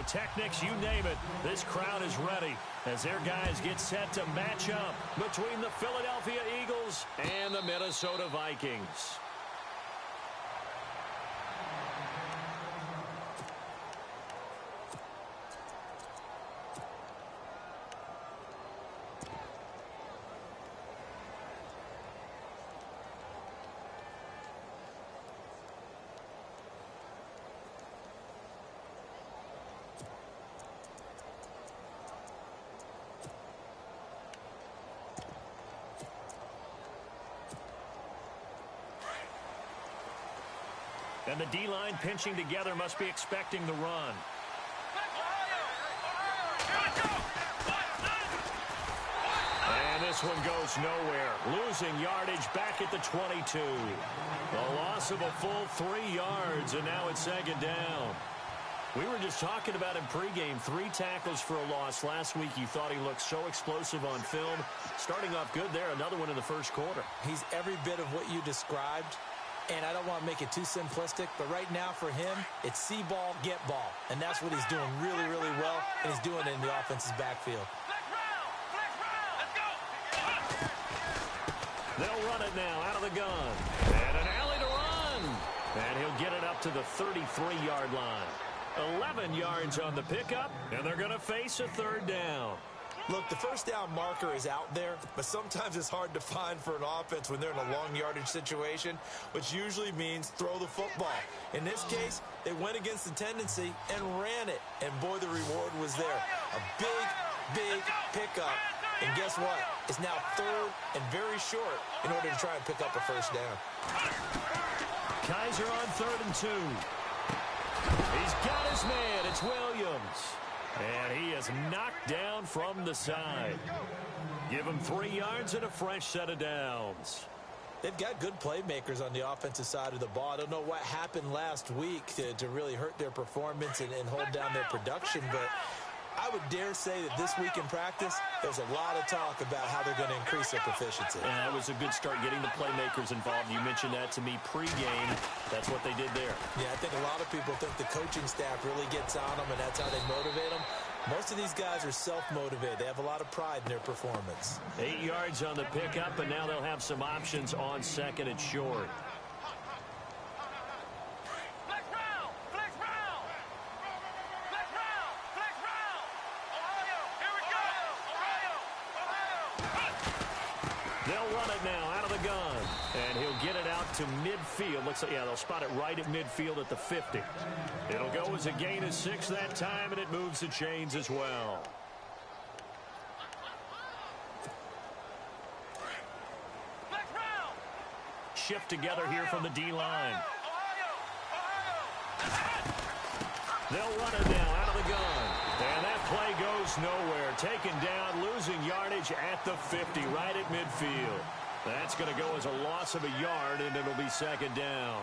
pyrotechnics, you name it. This crowd is ready as their guys get set to match up between the Philadelphia Eagles and the Minnesota Vikings. And the D-line pinching together must be expecting the run. And this one goes nowhere. Losing yardage back at the 22. The loss of a full 3 yards, and now it's second down. We were just talking about him pregame. 3 tackles for a loss. Last week you thought he looked so explosive on film. Starting off good there. Another one in the first quarter. He's every bit of what you described. And I don't want to make it too simplistic, but right now for him, it's see ball, get ball. And that's what he's doing really, really well, and he's doing it in the offense's backfield. They'll run it now out of the gun. And an alley to run. And he'll get it up to the 33-yard line. 11 yards on the pickup, and they're going to face a third down. Look, the first down marker is out there, but sometimes it's hard to find for an offense when they're in a long yardage situation, which usually means throw the football. In this case, they went against the tendency and ran it, and boy, the reward was there. A big, big pickup, and guess what? It's now third and very short in order to try and pick up a first down. Kaiser on 3rd and 2. He's got his man. It's Williams. And he is knocked down from the side. Give him 3 yards and a fresh set of downs. They've got good playmakers on the offensive side of the ball. I don't know what happened last week to really hurt their performance and hold down their production, but I would dare say that this week in practice, there's a lot of talk about how they're going to increase their proficiency. Yeah, it was a good start getting the playmakers involved. You mentioned that to me pregame. That's what they did there. Yeah, I think a lot of people think the coaching staff really gets on them, and that's how they motivate them. Most of these guys are self-motivated. They have a lot of pride in their performance. 8 yards on the pickup, and now they'll have some options on second and short. They'll run it now out of the gun. And he'll get it out to midfield. Looks like, yeah, they'll spot it right at midfield at the 50. It'll go as a gain of 6 that time, and it moves the chains as well. Shift together here from the D-line. They'll run it now out of the gun. And that play goes nowhere. Taken down, losing yardage at the 50, right at midfield. That's going to go as a loss of a yard, and it'll be second down.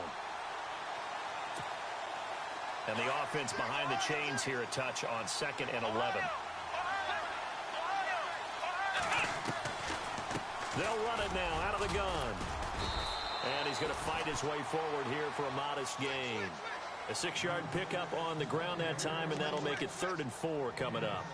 And the offense behind the chains here, a touch on 2nd and 11. They'll run it now out of the gun. And he's going to fight his way forward here for a modest gain. A 6-yard pickup on the ground that time, and that'll make it 3rd and 4 coming up.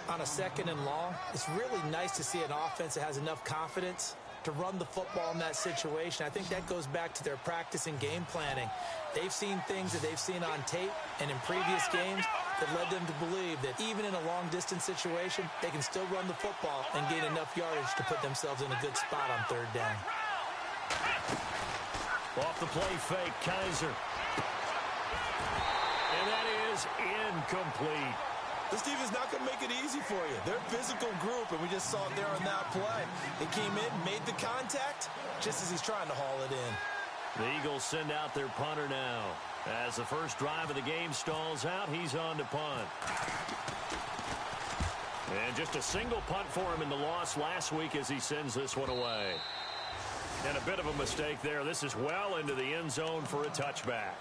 On a 2nd and long, it's really nice to see an offense that has enough confidence to run the football in that situation. I think that goes back to their practice and game planning. They've seen things that they've seen on tape and in previous games that led them to believe that even in a long-distance situation, they can still run the football and gain enough yardage to put themselves in a good spot on 3rd down. Off the play fake, Kaiser. And that is incomplete. This defense is not going to make it easy for you. They're a physical group, and we just saw it there on that play. They came in, made the contact, just as he's trying to haul it in. The Eagles send out their punter now. As the first drive of the game stalls out, he's on to punt. And just a single punt for him in the loss last week as he sends this one away. And a bit of a mistake there. This is well into the end zone for a touchback.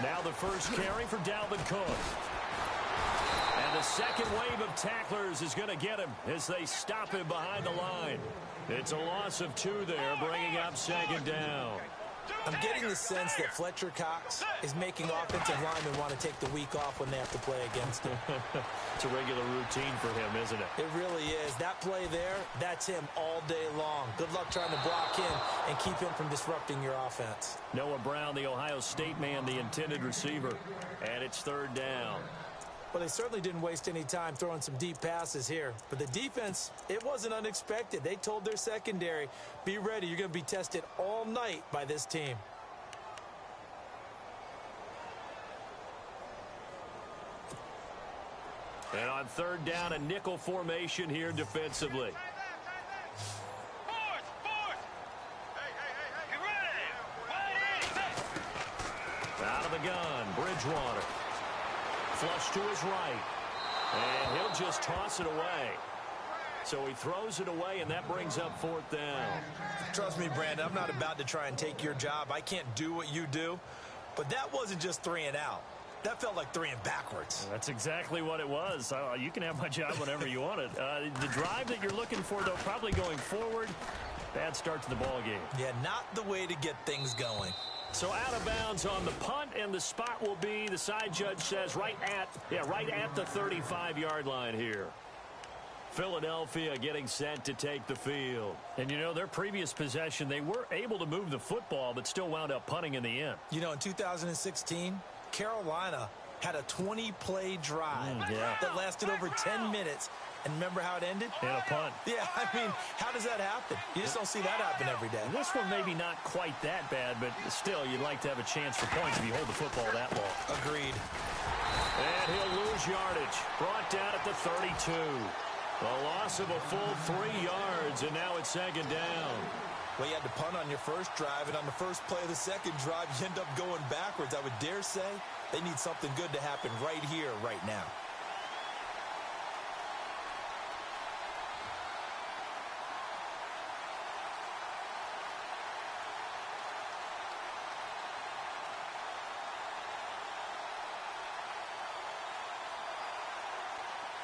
Now the first carry for Dalvin Cook. And the second wave of tacklers is going to get him as they stop him behind the line. It's a loss of 2 there, bringing up second down. I'm getting the sense that Fletcher Cox is making offensive linemen want to take the week off when they have to play against him. It's a regular routine for him, isn't it? It really is. That play there, that's him all day long. Good luck trying to block him and keep him from disrupting your offense. Noah Brown, the Ohio State man, the intended receiver. And it's third down. Well, they certainly didn't waste any time throwing some deep passes here. But the defense, it wasn't unexpected. They told their secondary, be ready. You're going to be tested all night by this team. And on third down, a nickel formation here defensively. Out of the gun, Bridgewater. Flush to his right. And he'll just toss it away. So he throws it away, and that brings up fourth down. Trust me, Brandon, I'm not about to try and take your job. I can't do what you do. But that wasn't just 3 and out. That felt like 3 and backwards. That's exactly what it was. You can have my job whenever you want it. The drive that you're looking for, though, probably going forward, bad start to the ball game. Yeah, not the way to get things going. So out of bounds on the punt, and the spot will be, the side judge says, right at the 35-yard line here. Philadelphia getting set to take the field. And, you know, their previous possession, they were able to move the football, but still wound up punting in the end. You know, in 2016, Carolina had a 20-play drive that lasted over 10 minutes. And remember how it ended? And a punt. Yeah, I mean, how does that happen? You just don't see that happen every day. This one maybe not quite that bad, but still, you'd like to have a chance for points if you hold the football that long. Agreed. And he'll lose yardage. Brought down at the 32. A loss of a full 3 yards, and now it's second down. Well, you had to punt on your first drive, and on the first play of the second drive, you end up going backwards. I would dare say they need something good to happen right here, right now.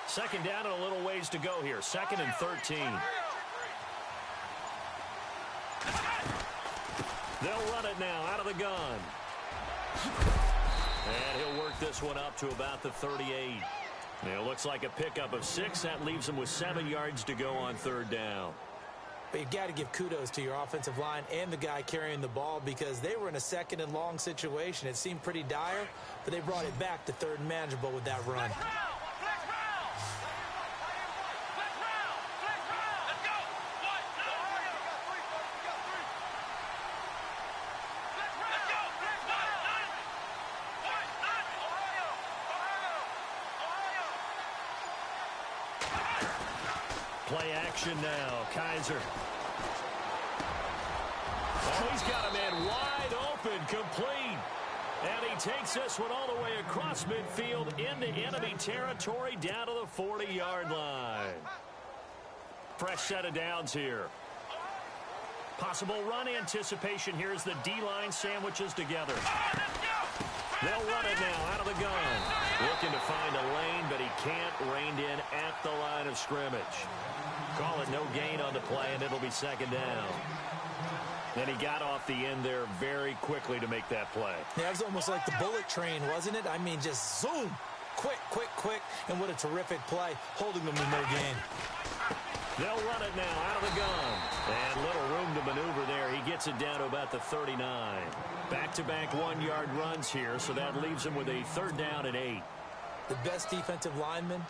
Second down and a little ways to go here. 2nd and 13. They'll run it now out of the gun. And he'll work this one up to about the 38. It looks like a pickup of 6. That leaves him with 7 yards to go on third down. But you've got to give kudos to your offensive line and the guy carrying the ball because they were in a 2nd and long situation. It seemed pretty dire, but they brought it back to 3rd and manageable with that run. Play action now. Kaiser. Oh, he's got a man wide open, complete. And he takes this one all the way across midfield into enemy territory down to the 40-yard line. Fresh set of downs here. Possible run anticipation here as the D-line sandwiches together. They'll run it now out of the gun. Looking to find a lane, but he can't. Reined in at the line of scrimmage. Call it no gain on the play, and it'll be second down. And he got off the end there very quickly to make that play. Yeah, it was almost like the bullet train, wasn't it? I mean, just zoom. Quick, quick, quick. And what a terrific play, holding them to no gain. They'll run it now out of the gun. And little room to maneuver there. He gets it down to about the 39. Back-to-back 1-yard runs here, so that leaves him with a 3rd down and 8. The best defensive linemen,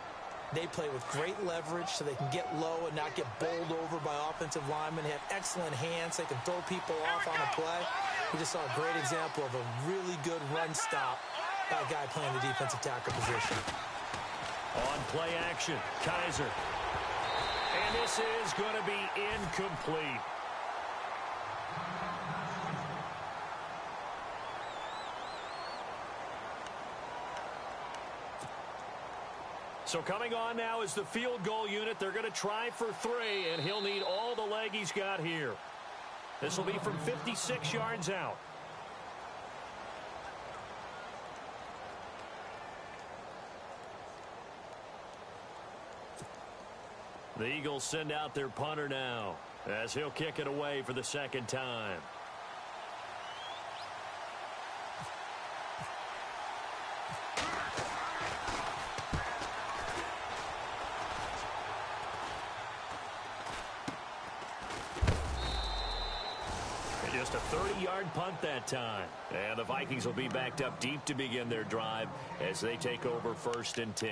they play with great leverage so they can get low and not get bowled over by offensive linemen. They have excellent hands. They can throw people off on a play. We just saw a great example of a really good run stop by a guy playing the defensive tackle position. On play action, Kaiser. And this is going to be incomplete. So coming on now is the field goal unit. They're going to try for 3, and he'll need all the leg he's got here. This will be from 56 yards out. The Eagles send out their punter now as he'll kick it away for the second time. Just a 30-yard punt that time. And the Vikings will be backed up deep to begin their drive as they take over 1st and 10.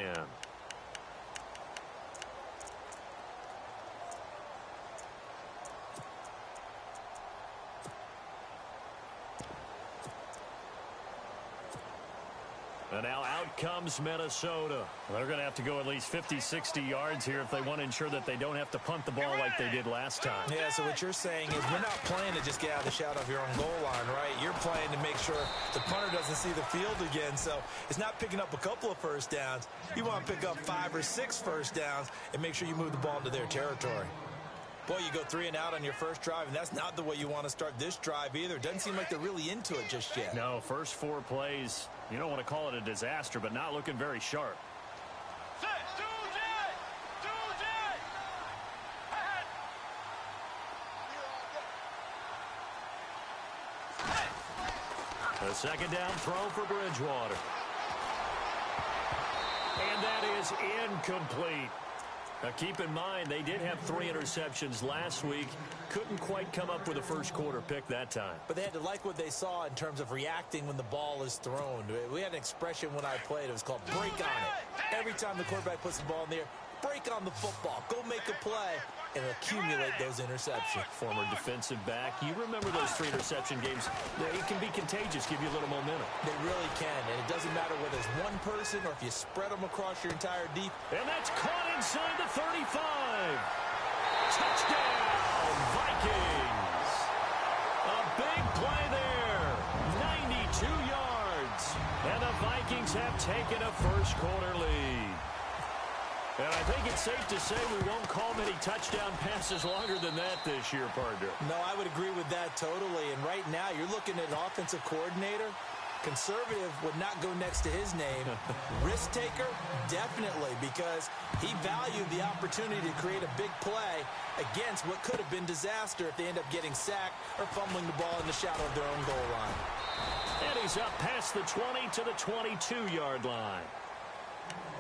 And now out comes Minnesota. They're going to have to go at least 50, 60 yards here if they want to ensure that they don't have to punt the ball like they did last time. Yeah, so what you're saying is we're not playing to just get out of the shadow of your own goal line, right? You're playing to make sure the punter doesn't see the field again. So it's not picking up a couple of first downs. You want to pick up 5 or 6 first downs and make sure you move the ball into their territory. Boy, you go 3 and out on your first drive, and that's not the way you want to start this drive either. It doesn't seem like they're really into it just yet. No, first 4 plays, you don't want to call it a disaster, but not looking very sharp. A second down throw for Bridgewater. And that is incomplete. Now, keep in mind, they did have 3 interceptions last week. Couldn't quite come up with a first quarter pick that time. But they had to like what they saw in terms of reacting when the ball is thrown. We had an expression when I played. It was called break on it. Every time the quarterback puts the ball in the air, break on the football. Go make a play and accumulate those interceptions. Former defensive back. You remember those 3 interception games. It can be contagious, give you a little momentum. They really can, and it doesn't matter whether it's one person or if you spread them across your entire deep. And that's caught inside the 35. Touchdown, Vikings. A big play there. 92 yards. And the Vikings have taken a first quarter lead. And I think it's safe to say we won't call many touchdown passes longer than that this year, partner. No, I would agree with that totally. And right now, you're looking at an offensive coordinator. Conservative would not go next to his name. Risk taker, definitely, because he valued the opportunity to create a big play against what could have been disaster if they end up getting sacked or fumbling the ball in the shadow of their own goal line. And he's up past the 20 to the 22-yard line.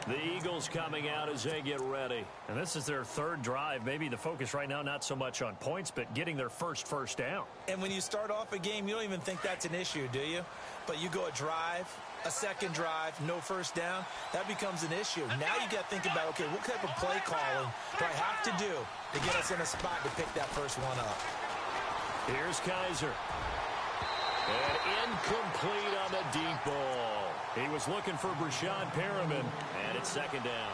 The Eagles coming out as they get ready. And this is their 3rd drive. Maybe the focus right now not so much on points, but getting their first down. And when you start off a game, you don't even think that's an issue, do you? But you go a drive, a second drive, no first down, that becomes an issue. Now you got to think about, okay, what type of play calling do I have to do to get us in a spot to pick that first one up? Here's Kaiser. And incomplete on the deep ball. He was looking for Brashad Perriman, and it's second down.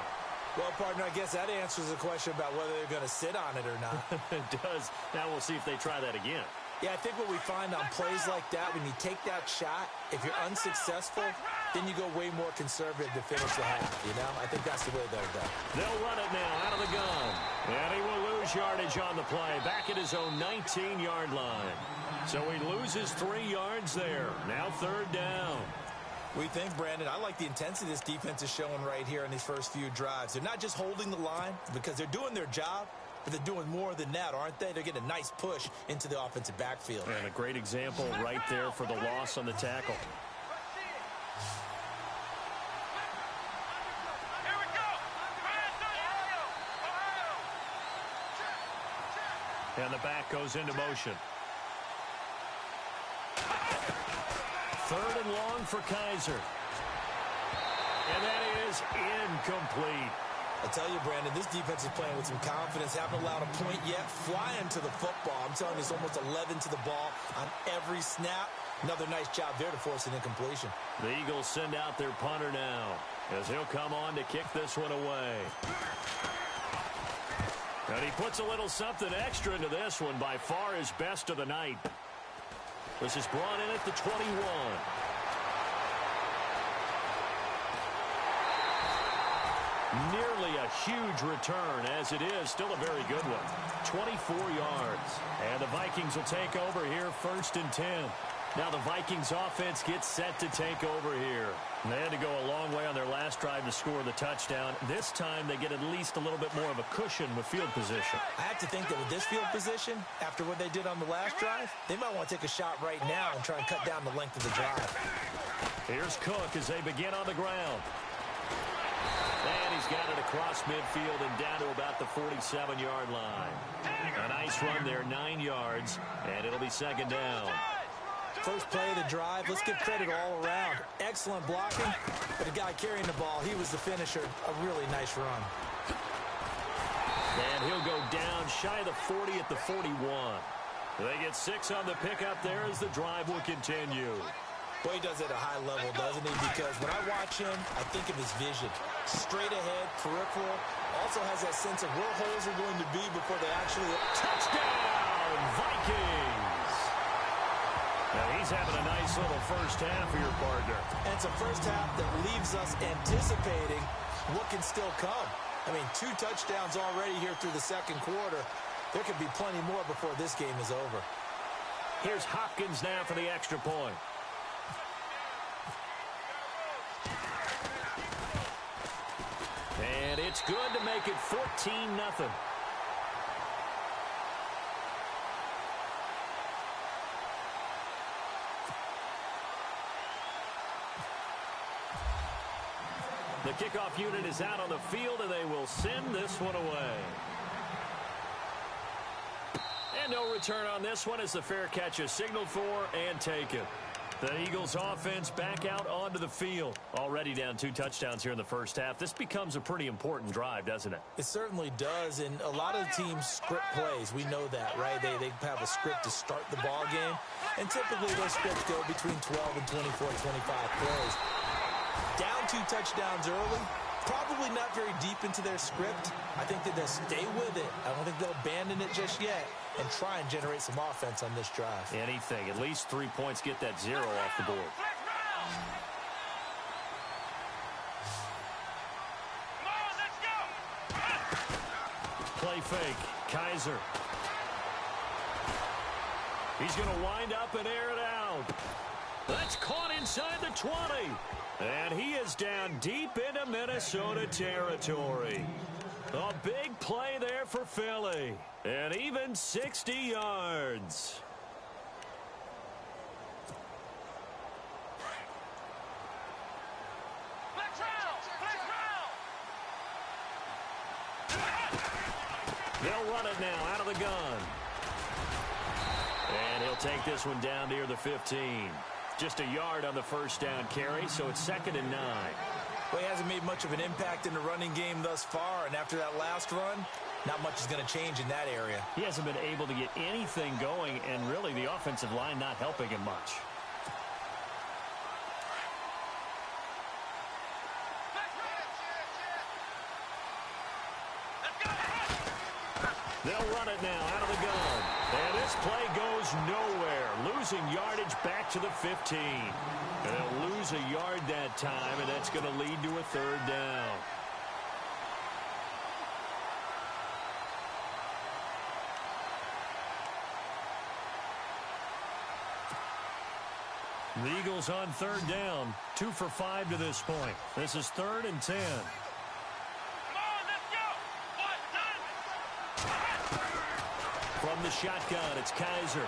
Well, partner, I guess that answers the question about whether they're going to sit on it or not. It does. Now we'll see if they try that again. Yeah, I think what we find on plays like that, when you take that shot, if you're unsuccessful, then you go way more conservative to finish the half, you know? I think that's the way they'll go. They'll run it now out of the gun. And he will lose yardage on the play, back at his own 19-yard line. So he loses 3 yards there. Now 3rd down. We think, Brandon, I like the intensity this defense is showing right here in these first few drives. They're not just holding the line because they're doing their job, but they're doing more than that, aren't they? They're getting a nice push into the offensive backfield. And a great example right there for the loss on the tackle. And the back goes into motion. 3rd and long for Kaiser. And that is incomplete. I tell you, Brandon, this defense is playing with some confidence. Haven't allowed a point yet. Flying to the football. I'm telling you, it's almost 11 to the ball on every snap. Another nice job there to force an incompletion. The Eagles send out their punter now as he'll come on to kick this one away. And he puts a little something extra into this one, by far his best of the night. This is brought in at the 21. Nearly a huge return, as it is still a very good one. 24 yards. And the Vikings will take over here 1st and 10. Now the Vikings offense gets set to take over here. They had to go a long way on their last drive to score the touchdown. This time they get at least a little bit more of a cushion with field position. I have to think that with this field position, after what they did on the last drive, they might want to take a shot right now and try and cut down the length of the drive. Here's Cook as they begin on the ground. And he's got it across midfield and down to about the 47-yard line. A nice run there, 9 yards, and it'll be second down. First play of the drive, let's give credit all around. Excellent blocking, but the guy carrying the ball, he was the finisher. A really nice run. And he'll go down shy of the 40 at the 41. They get 6 on the pickup there as the drive will continue. Well, he does it at a high level, doesn't he? Because when I watch him, I think of his vision. Straight ahead, peripheral. Also has that sense of where holes are going to be before they actually... Touchdown, Vikings! Now he's having a nice little first half for your partner. And it's a first half that leaves us anticipating what can still come. I mean, 2 touchdowns already here through the second quarter. There could be plenty more before this game is over. Here's Hopkins now for the extra point. And it's good to make it 14-0. The kickoff unit is out on the field, and they will send this one away. And no return on this one as the fair catch is signaled for and taken. The Eagles offense back out onto the field. Already down 2 touchdowns here in the first half. This becomes a pretty important drive, doesn't it? It certainly does, and a lot of the teams script plays. We know that, right? They have a script to start the ball game, and typically those scripts go between 12 and 24, 25 plays. Down 2 touchdowns early, probably not very deep into their script. I think that they'll stay with it. I don't think they'll abandon it just yet and try and generate some offense on this drive. Anything. At least 3 points, get that 0 off the board. Play fake. Kaiser. He's going to wind up and air it out. That's caught inside the 20. And he is down deep into Minnesota territory. A big play there for Philly. And even 60 yards. They'll run it now out of the gun. And he'll take this one down near the 15. Just a yard on the first down carry, so it's 2nd and 9. Well, he hasn't made much of an impact in the running game thus far, and after that last run, not much is going to change in that area. He hasn't been able to get anything going, and really the offensive line not helping him much. They'll run it now out of the gun. And this play goes nowhere. Losing yardage back to the 15. And they'll lose a yard that time, and that's going to lead to a 3rd down. The Eagles on 3rd down. 2 for 5 to this point. This is 3rd and 10. From the shotgun, it's Kaiser.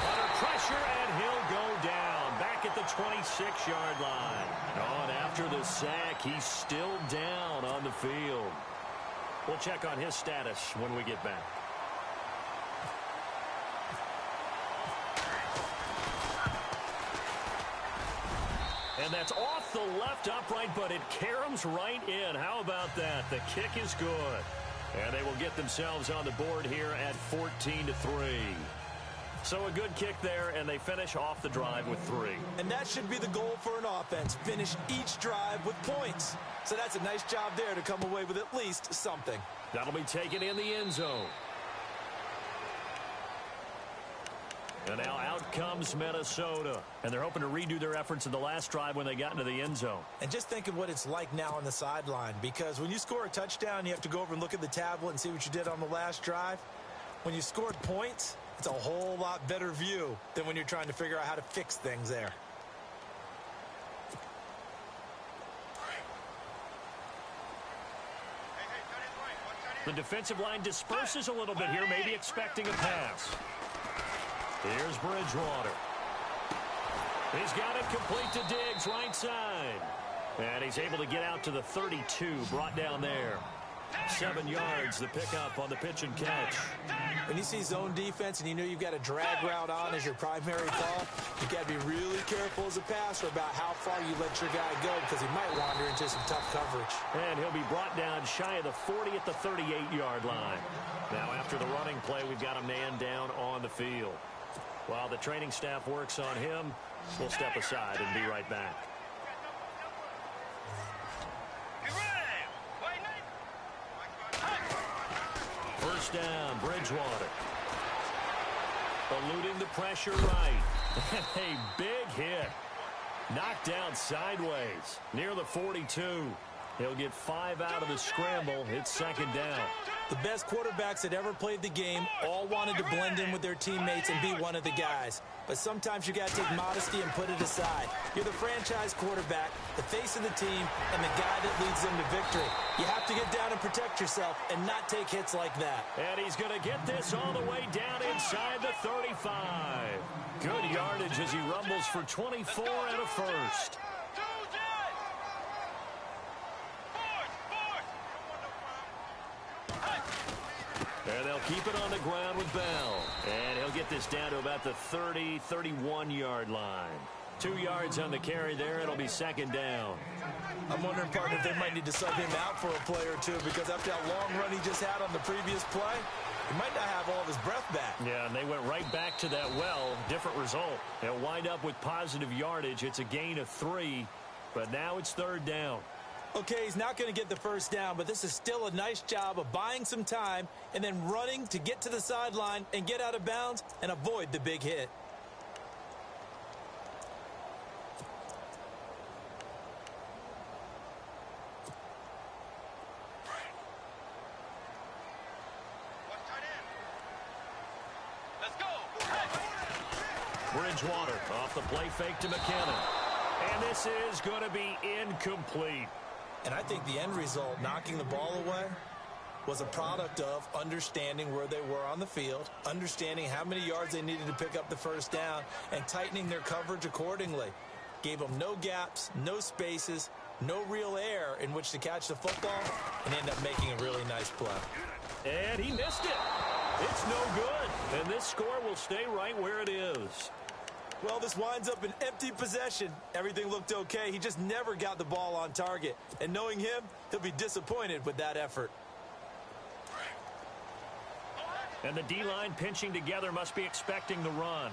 Under pressure, and he'll go down. Back at the 26-yard line. Oh, and after the sack, he's still down on the field. We'll check on his status when we get back. And that's off the left upright, but it caroms right in. How about that? The kick is good. And they will get themselves on the board here at 14-3. So a good kick there, and they finish off the drive with 3. And that should be the goal for an offense. Finish each drive with points. So that's a nice job there to come away with at least something. That'll be taken in the end zone. And now out comes Minnesota. And they're hoping to redo their efforts in the last drive when they got into the end zone. And just think of what it's like now on the sideline. Because when you score a touchdown, you have to go over and look at the tablet and see what you did on the last drive. When you scored points, It's a whole lot better view than when you're trying to figure out how to fix things there. The defensive line disperses a little bit here, maybe expecting a pass. Here's Bridgewater. He's got it complete to Diggs, right side. And he's able to get out to the 32, brought down there. 7 yards, the pickup on the pitch and catch. When you see zone defense and you know you've got a drag route on as your primary call, you've got to be really careful as a passer about how far you let your guy go because he might wander into some tough coverage. And he'll be brought down shy of the 40 at the 38-yard line. Now after the running play, we've got a man down on the field. While the training staff works on him, we'll step aside and be right back. First down, Bridgewater. Eluding the pressure right. A big hit. Knocked down sideways near the 42. He'll get 5 out of the scramble. It's second down. The best quarterbacks that ever played the game all wanted to blend in with their teammates and be one of the guys. But sometimes you got to take modesty and put it aside. You're the franchise quarterback, the face of the team, and the guy that leads them to victory. You have to get down and protect yourself and not take hits like that. And he's going to get this all the way down inside the 35. Good yardage as he rumbles for 24 and a first. And they'll keep it on the ground with Bell. And he'll get this down to about the 30, 31-yard line. 2 yards on the carry there. It'll be second down. I'm wondering, partner, if they might need to sub him out for a play or two because after that long run he just had on the previous play, he might not have all of his breath back. Yeah, and they went right back to that well. Different result. They'll wind up with positive yardage. It's a gain of 3, but now it's third down. Okay, he's not going to get the first down, but this is still a nice job of buying some time and then running to get to the sideline and get out of bounds and avoid the big hit. Bridgewater off the play fake to McKinnon. And this is going to be incomplete. And I think the end result, knocking the ball away, was a product of understanding where they were on the field, understanding how many yards they needed to pick up the first down, and tightening their coverage accordingly. Gave them no gaps, no spaces, no real air in which to catch the football, and ended up making a really nice play. And he missed it. It's no good. And this score will stay right where it is. Well, this winds up an empty possession. Everything looked okay. He just never got the ball on target. And knowing him, he'll be disappointed with that effort. And the D-line pinching together must be expecting the run.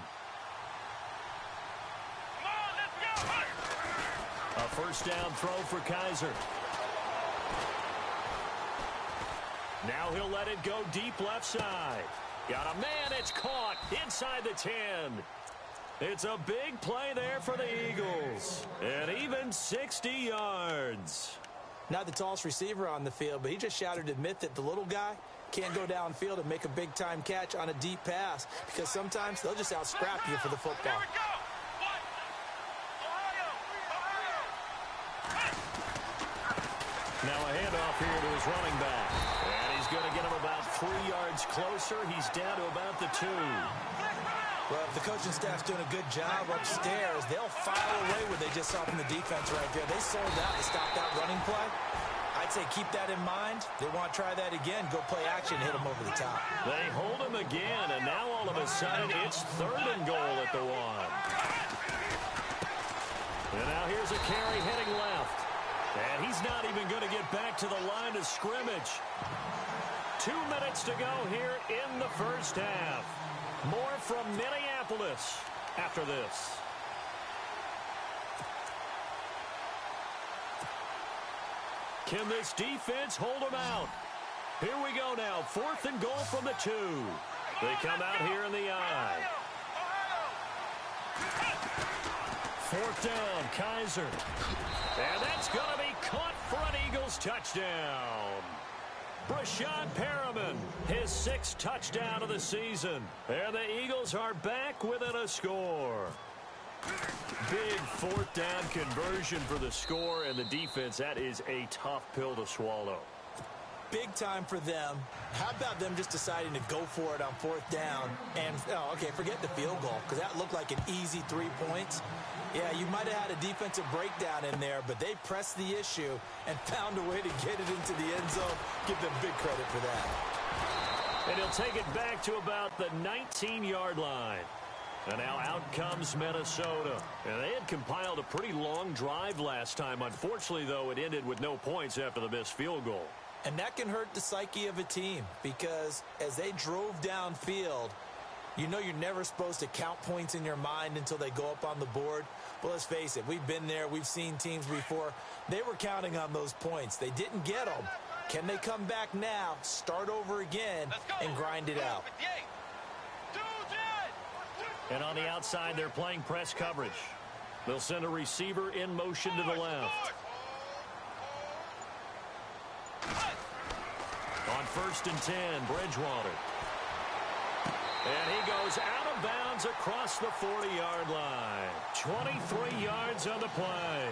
A first down throw for Kaiser. Now he'll let it go deep left side. Got a man, it's caught inside the 10. It's a big play there for the Eagles. And even 60 yards. Not the tallest receiver on the field, but he just shouted to admit that the little guy can't go downfield and make a big-time catch on a deep pass because sometimes they'll just out-scrap you for the football. Now a handoff here to his running back. And he's going to get him about 3 yards closer. He's down to about the 2. Well, if the coaching staff's doing a good job upstairs, they'll file away what they just saw from the defense right there. They sold out to stop that running play. I'd say keep that in mind. They want to try that again. Go play action and hit them over the top. They hold him again, and now all of a sudden it's 3rd and goal at the 1. And now here's a carry heading left. And he's not even going to get back to the line of scrimmage. 2 minutes to go here in the first half. More from Minneapolis after this. Can this defense hold them out? Here we go now. 4th and goal from the 2. They come out here in the I. 4th down, Kaiser. And that's going to be caught for an Eagles touchdown. Brashad Perriman, his 6th touchdown of the season. And the Eagles are back within a score. Big 4th down conversion for the score, and the defense, that is a tough pill to swallow. Big time for them. How about them just deciding to go for it on 4th down? And, forget the field goal, because that looked like an easy 3 points. Yeah, you might have had a defensive breakdown in there, but they pressed the issue and found a way to get it into the end zone. Give them big credit for that. And he'll take it back to about the 19-yard line. And now out comes Minnesota. And they had compiled a pretty long drive last time. Unfortunately, though, it ended with no points after the missed field goal. And that can hurt the psyche of a team, because as they drove downfield, you know you're never supposed to count points in your mind until they go up on the board. Well, let's face it, we've been there. We've seen teams before. They were counting on those points. They didn't get them. Can they come back now, start over again, and grind it out? And on the outside, they're playing press coverage. They'll send a receiver in motion to the left. On 1st and 10, Bridgewater. And he goes out of bounds across the 40-yard line. 23 yards on the play.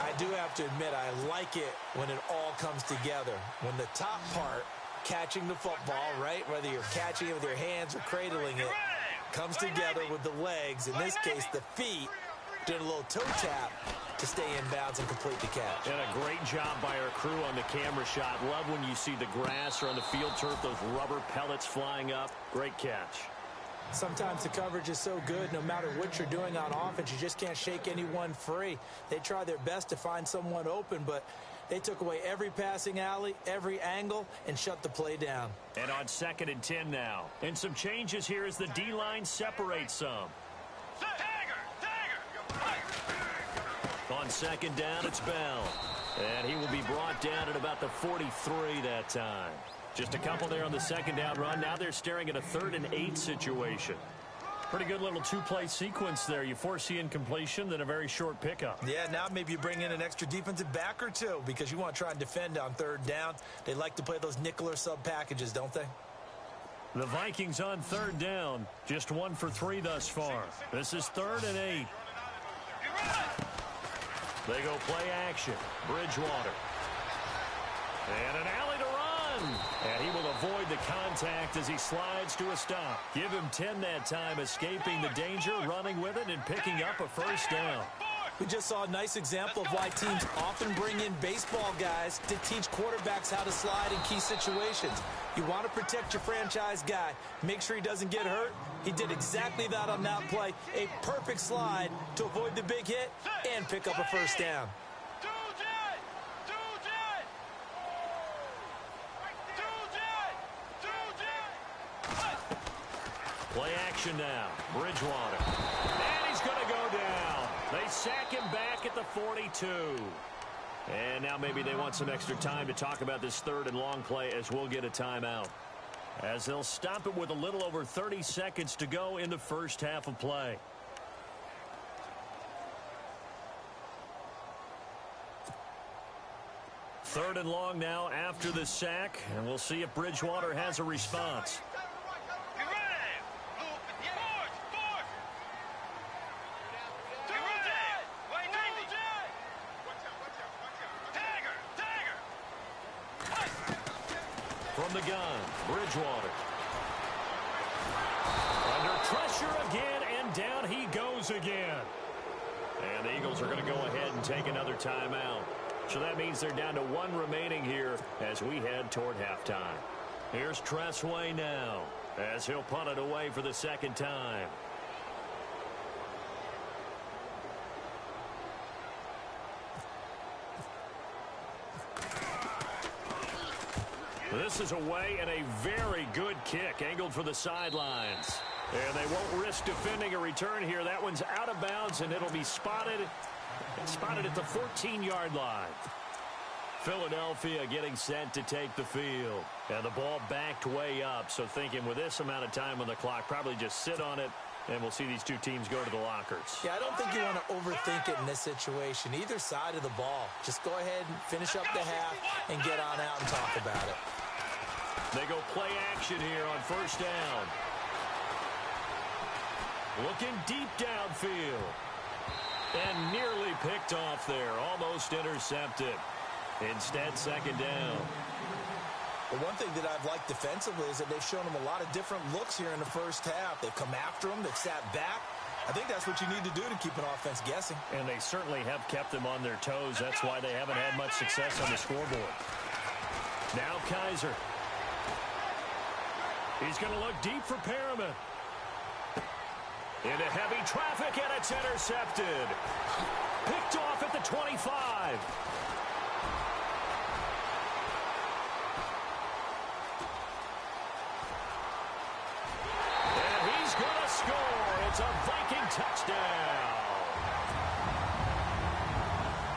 I do have to admit, I like it when it all comes together. When the top part, catching the football, right, whether you're catching it with your hands or cradling it, comes together with the legs, in this case the feet, doing a little toe tap to stay in bounds and complete the catch. And a great job by our crew on the camera shot. Love when you see the grass or on the field turf, those rubber pellets flying up. Great catch. Sometimes the coverage is so good, no matter what you're doing on offense, you just can't shake anyone free. They try their best to find someone open, but they took away every passing alley, every angle, and shut the play down. And on 2nd and 10 now. And some changes here as the D-line separates some. On 2nd down, it's Bell. And he will be brought down at about the 43 that time. Just a couple there on the 2nd down run. Now they're staring at a 3rd and 8 situation. Pretty good little 2-play sequence there. You force the incompletion, then a very short pickup. Yeah, now maybe you bring in an extra defensive back or two because you want to try and defend on 3rd down. They like to play those nickel or sub packages, don't they? The Vikings on 3rd down. Just 1 for 3 thus far. This is 3rd and 8. They go play action. Bridgewater. And an alley to run. And he will avoid the contact as he slides to a stop. Give him 10 that time, escaping the danger, running with it, and picking up a 1st down. We just saw a nice example of why teams often bring in baseball guys to teach quarterbacks how to slide in key situations. You want to protect your franchise guy. Make sure he doesn't get hurt. He did exactly that on that play. A perfect slide to avoid the big hit and pick up a 1st down. Play action now. Bridgewater. And he's going to go down. They sack him back at the 42. And now maybe they want some extra time to talk about this 3rd and long play as we'll get a timeout. As they'll stop it with a little over 30 seconds to go in the 1st half of play. Third and long now after the sack, and we'll see if Bridgewater has a response. From the gun, Bridgewater. Under pressure again, and down he goes again. And the Eagles are going to go ahead and take another timeout. So that means they're down to 1 remaining here as we head toward halftime. Here's Tressway now as he'll punt it away for the 2nd time. This is away and a very good kick angled for the sidelines. And they won't risk defending a return here. That one's out of bounds, and it'll be spotted at the 14-yard line. Philadelphia getting set to take the field. And the ball backed way up, so thinking with this amount of time on the clock, probably just sit on it And we'll see these two teams go to the lockers. Yeah, I don't think you want to overthink it in this situation. Either side of the ball. Just go ahead and finish up the half and get on out and talk about it. They go play action here on first down. Looking deep downfield. And nearly picked off there. Almost intercepted. Instead, second down. The one thing that I've liked defensively is that they've shown them a lot of different looks here in the first half. They've come after them. They've sat back. I think that's what you need to do to keep an offense guessing. And they certainly have kept them on their toes. That's why they haven't had much success on the scoreboard. Now Kaiser. He's going to look deep for Perriman. Into heavy traffic, and it's intercepted. Picked off at the 25. It's a Viking touchdown.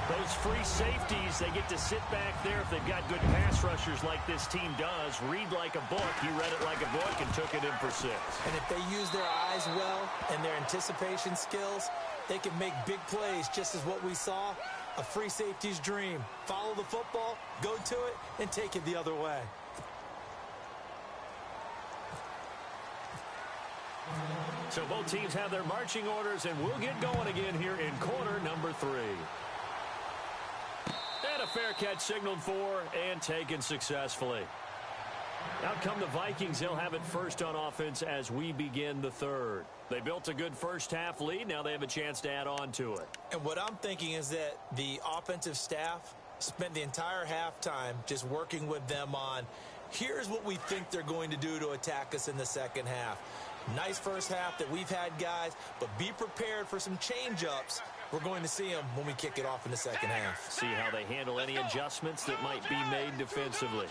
Those free safeties, they get to sit back there if they've got good pass rushers like this team does. Read like a book. He read it like a book and took it in for 6. And if they use their eyes well and their anticipation skills, they can make big plays, just as what we saw. A free safety's dream. Follow the football, go to it, and take it the other way. So both teams have their marching orders, and we'll get going again here in quarter number 3. And a fair catch signaled for and taken successfully. Out come the Vikings. They'll have it first on offense as we begin the third. They built a good first half lead. Now they have a chance to add on to it. And what I'm thinking is that the offensive staff spent the entire halftime just working with them on, here's what we think they're going to do to attack us in the second half. Nice first half that we've had, guys, but be prepared for some change-ups. We're going to see them when we kick it off in the second half. See how they handle any adjustments that might be made defensively.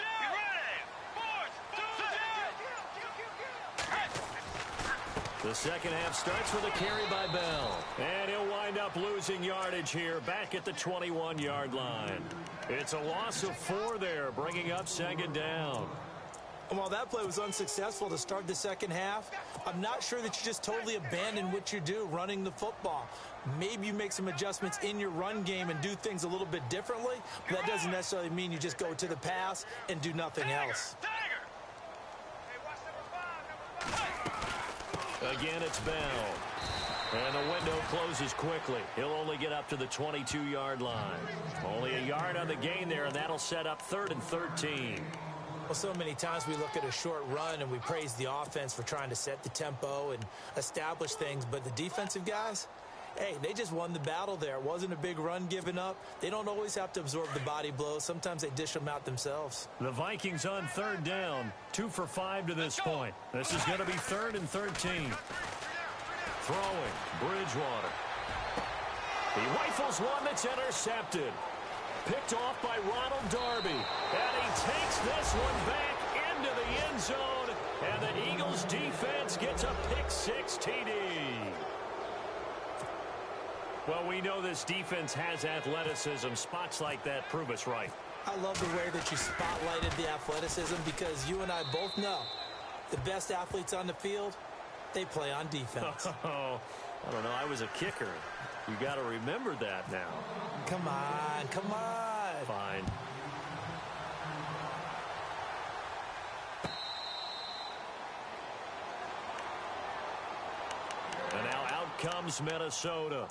The second half starts with a carry by Bell. And he'll wind up losing yardage here back at the 21-yard line. It's a loss of 4 there, bringing up second down. And while that play was unsuccessful to start the second half, I'm not sure that you just totally abandon what you do running the football. Maybe you make some adjustments in your run game and do things a little bit differently, but that doesn't necessarily mean you just go to the pass and do nothing else. Again, it's Bell. And the window closes quickly. He'll only get up to the 22-yard line. Only a yard on the gain there, and that'll set up 3rd and 13. Well, so many times we look at a short run and we praise the offense for trying to set the tempo and establish things, but the defensive guys, hey, they just won the battle there. It wasn't a big run given up. They don't always have to absorb the body blows. Sometimes they dish them out themselves. The Vikings on 3rd down, 2 for 5 to this point. This is going to be 3rd and 13. Throwing, Bridgewater. He rifles one that's intercepted. Picked off by Ronald Darby. And he takes this one back into the end zone. And the Eagles defense gets a pick-6 TD. Well, we know this defense has athleticism. Spots like that prove us right. I love the way that you spotlighted the athleticism, because you and I both know the best athletes on the field, they play on defense. Oh, I don't know. I was a kicker. You got to remember that now. Come on, come on. Fine. And now out comes Minnesota.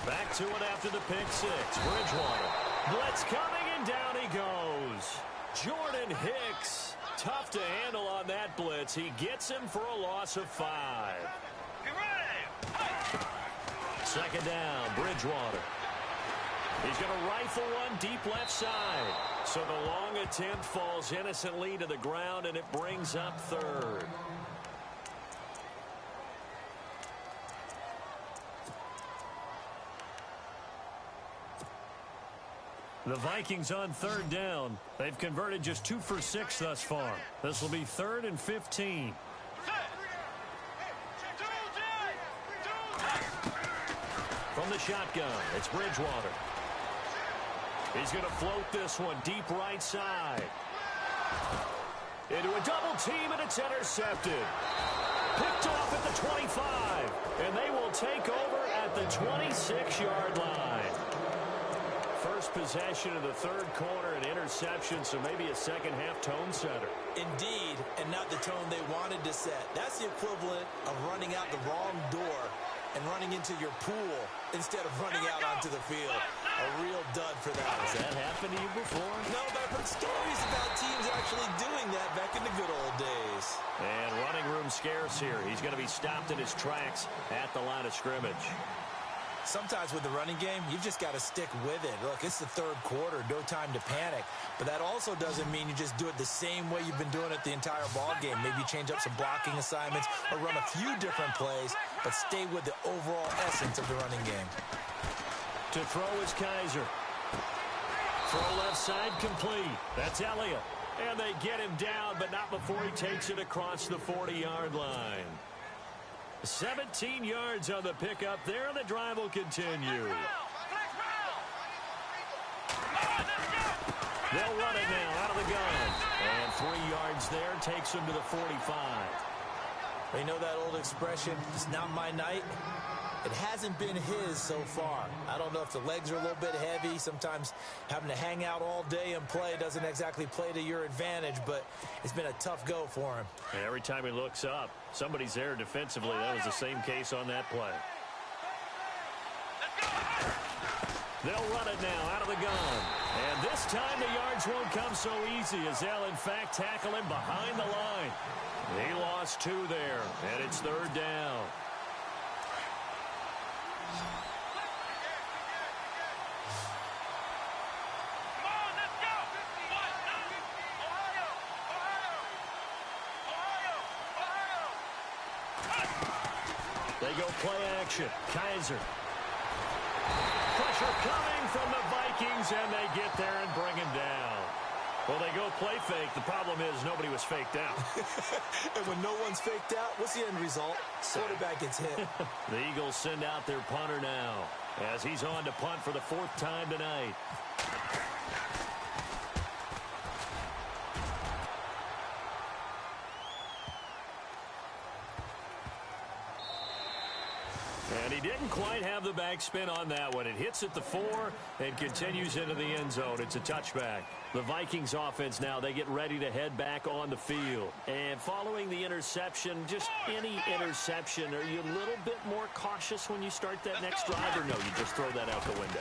Back to it after the pick-6. Bridgewater. Blitz coming, and down he goes. Jordan Hicks. Tough to handle on that blitz. He gets him for a loss of 5. Second down, Bridgewater. He's going to rifle one deep left side. So the long attempt falls innocently to the ground, and it brings up 3rd. The Vikings on 3rd down. They've converted just 2 for 6 thus far. This will be 3rd and 15. From the shotgun, it's Bridgewater. He's going to float this one deep right side. Into a double team, and it's intercepted. Picked off at the 25, and they will take over at the 26-yard line. First possession of the third quarter, an interception, so maybe a second-half tone setter. Indeed, and not the tone they wanted to set. That's the equivalent of running out the wrong door and running into your pool instead of running out onto the field. A real dud for that. Has that happened to you before? No, but I've heard stories about teams actually doing that back in the good old days. And running room scarce here. He's going to be stopped in his tracks at the line of scrimmage. Sometimes with the running game, you've just got to stick with it. Look, it's the third quarter, no time to panic. But that also doesn't mean you just do it the same way you've been doing it the entire ball game. Maybe change up some blocking assignments or run a few different plays, but stay with the overall essence of the running game. To throw is Kaiser. Throw left side complete. That's Elliott. And they get him down, but not before he takes it across the 40-yard line. 17 yards on the pickup there, and the drive will continue. They'll run it now out of the gun. And 3 yards there takes him to the 45. You know that old expression, it's not my night? It hasn't been his so far. I don't know if the legs are a little bit heavy. Sometimes having to hang out all day and play doesn't exactly play to your advantage, but it's been a tough go for him. And every time he looks up, somebody's there defensively. That was the same case on that play. They'll run it now out of the gun. And this time the yards won't come so easy as they'll, in fact, tackle him behind the line. He lost 2 there, and it's third down. They go play action. Kaiser. Pressure coming from the Vikings, and they get there and bring him down. Well, they go play fake. The problem is nobody was faked out. And when no one's faked out, what's the end result? Quarterback gets hit. The Eagles send out their punter now as he's on to punt for the 4th time tonight. And he didn't quite have the backspin on that one. It hits at the 4 and continues into the end zone. It's a touchback. The Vikings offense now, they get ready to head back on the field. And following the interception, just any interception, are you a little bit more cautious when you start that next drive, or no, you just throw that out the window?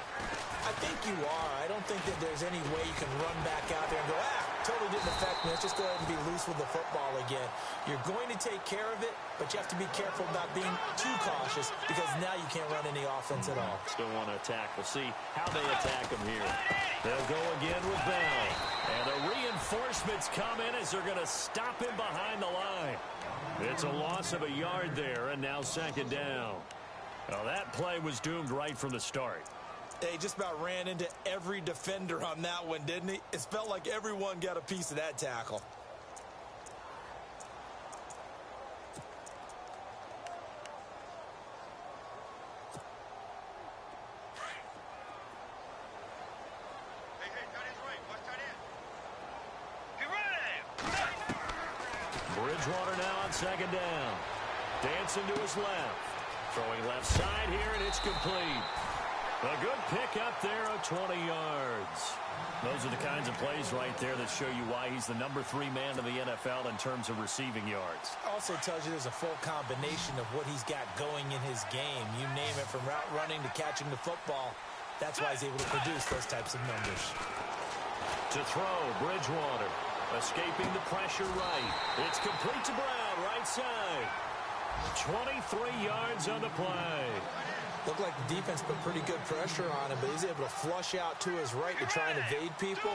I think you are. I don't think that there's any way you can run back out there and go, totally didn't affect me. Let's just go ahead and be loose with the football again. You're going to take care of it, but you have to be careful about being too cautious because now you can't run any offense at all. Still want to attack. We'll see how they attack him here. They'll go again with Bell. And the reinforcements come in as they're going to stop him behind the line. It's a loss of a yard there, and now second down. Well, that play was doomed right from the start. He just about ran into every defender on that one, didn't he? It felt like everyone got a piece of that tackle. Bridgewater now on second down. Dancing to his left. Throwing left side here, and it's complete. A good pick up there of 20 yards. Those are the kinds of plays right there that show you why he's the number 3 man in the NFL in terms of receiving yards. Also tells you there's a full combination of what he's got going in his game. You name it, from route running to catching the football. That's why he's able to produce those types of numbers. To throw, Bridgewater. Escaping the pressure right. It's complete to Brown, right side. 23 yards on the play. Looked like the defense put pretty good pressure on him, but he's able to flush out to his right to try and evade people.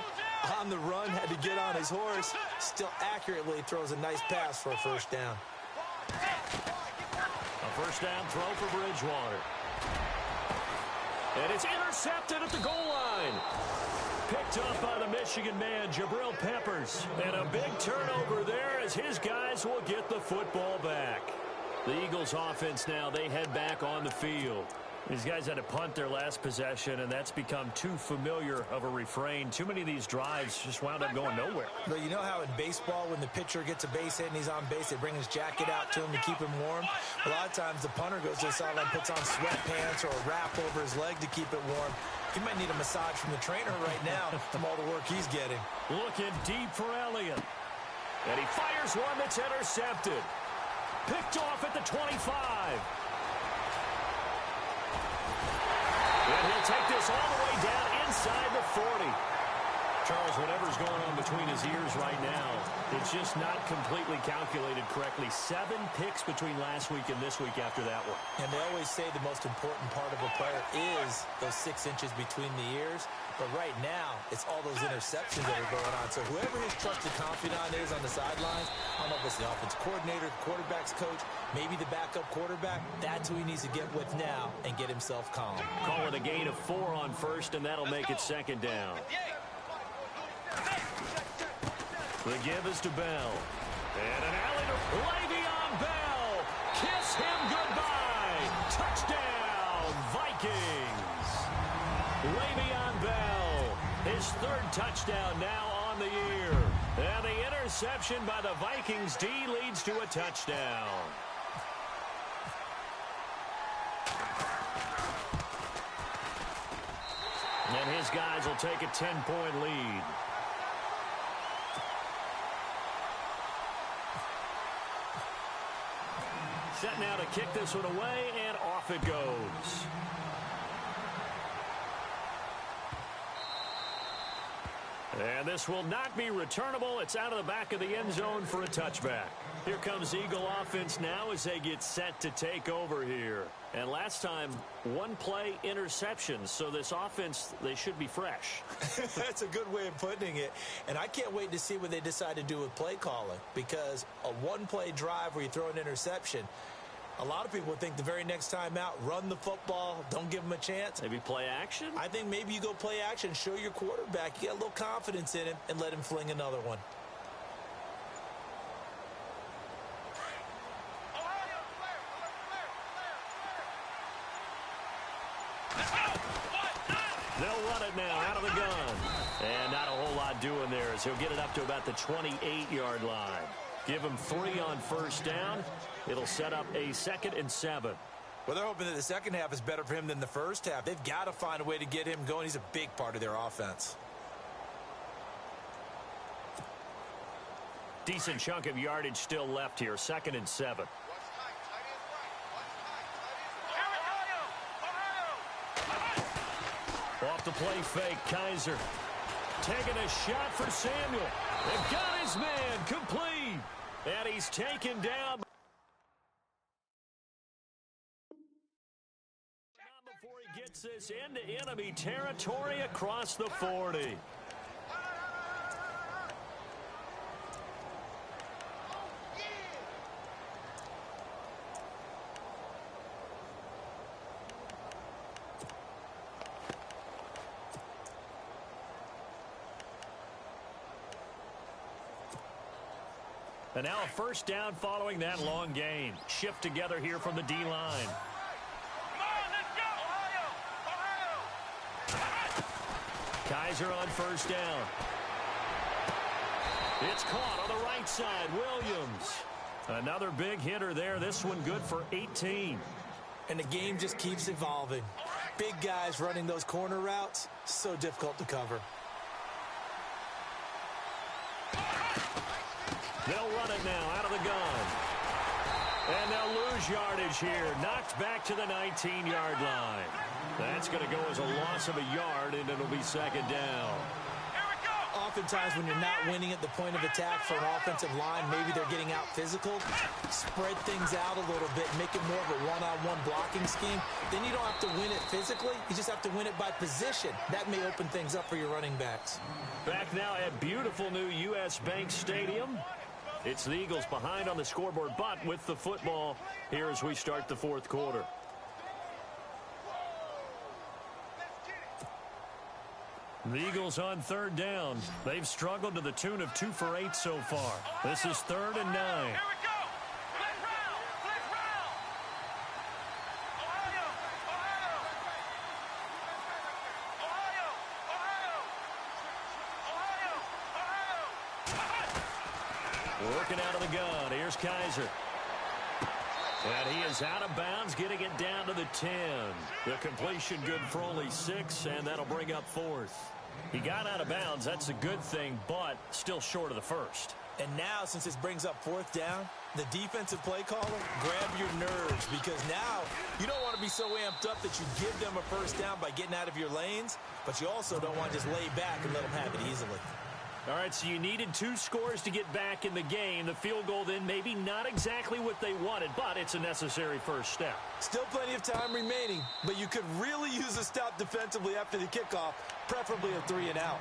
On the run, had to get on his horse. Still accurately throws a nice pass for a first down. A first down throw for Bridgewater. And it's intercepted at the goal line. Picked up by the Michigan man, Jabril Peppers. And a big turnover there as his guys will get the football back. The Eagles offense now, they head back on the field. These guys had to punt their last possession, and that's become too familiar of a refrain. Too many of these drives just wound up going nowhere. But you know how in baseball, when the pitcher gets a base hit and he's on base, they bring his jacket out to him to keep him warm? A lot of times the punter goes to the sideline, puts on sweatpants or a wrap over his leg to keep it warm. He might need a massage from the trainer right now from all the work he's getting. Looking deep for Elliott. And he fires one that's intercepted. Picked off at the 25. And he'll take this all the way down inside the 40. Charles, whatever's going on between his ears right now, it's just not completely calculated correctly. 7 picks between last week and this week after that one. And they always say the most important part of a player is those 6 inches between the ears. But right now, it's all those interceptions that are going on. So whoever his trusted confidant is on the sidelines, I don't know if it's the offense coordinator, the quarterback's coach, maybe the backup quarterback, that's who he needs to get with now and get himself calm. Call it a gain of 4 on first, and that'll make it second down. The give is to Bell. And an alley to Le'Veon Bell. Kiss him goodbye. Touchdown, Vikings. Le'Veon Bell, his 3rd touchdown now on the year. And the interception by the Vikings D leads to a touchdown. And his guys will take a 10-point lead. Set now to kick this one away, and off it goes. And this will not be returnable. It's out of the back of the end zone for a touchback. Here comes Eagle offense now as they get set to take over here. And last time, 1-play interceptions. So this offense, they should be fresh. That's a good way of putting it. And I can't wait to see what they decide to do with play calling. Because a 1-play drive where you throw an interception, a lot of people think the very next time out, run the football, don't give them a chance. Maybe play action? I think maybe you go play action, show your quarterback, you get a little confidence in him, and let him fling another one. They'll run it now out of the gun. And not a whole lot doing there as he'll get it up to about the 28-yard line. Give him 3 on first down. It'll set up a 2nd and 7. Well, they're hoping that the second half is better for him than the first half. They've got to find a way to get him going. He's a big part of their offense. Decent chunk of yardage still left here. 2nd and 7. Off the play fake, Kaiser. Taking a shot for Samuel. They've got his man complete. And he's taken down. Before he gets this into enemy territory across the 40. And now a first down following that long gain. Shift together here from the D-line. Come on, let's go! Ohio! Kaiser on first down. It's caught on the right side. Williams. Another big hitter there. This one good for 18. And the game just keeps evolving. Big guys running those corner routes, so difficult to cover. They'll run it now out of the gun. And they'll lose yardage here. Knocked back to the 19-yard line. That's going to go as a loss of a yard, and it'll be second down. Here we go! Oftentimes when you're not winning at the point of attack for an offensive line, maybe they're getting out physical, spread things out a little bit, make it more of a one-on-one blocking scheme. Then you don't have to win it physically. You just have to win it by position. That may open things up for your running backs. Back now at beautiful new U.S. Bank Stadium. It's the Eagles behind on the scoreboard, but with the football here as we start the fourth quarter. The Eagles on third down. They've struggled to the tune of 2 for 8 so far. This is 3rd and 9. Here we go! Flip round! Flip round! Ohio! Ohio! Working out of the gun. Here's Kaiser. And he is out of bounds, getting it down to the 10. The completion good for only 6, and that'll bring up 4th. He got out of bounds. That's a good thing, but still short of the first. And now, since this brings up 4th down, the defensive play caller, grab your nerves, because now you don't want to be so amped up that you give them a first down by getting out of your lanes, but you also don't want to just lay back and let them have it easily. All right, so you needed 2 scores to get back in the game. The field goal then maybe not exactly what they wanted, but it's a necessary first step. Still plenty of time remaining, but you could really use a stop defensively after the kickoff, preferably a 3 and out.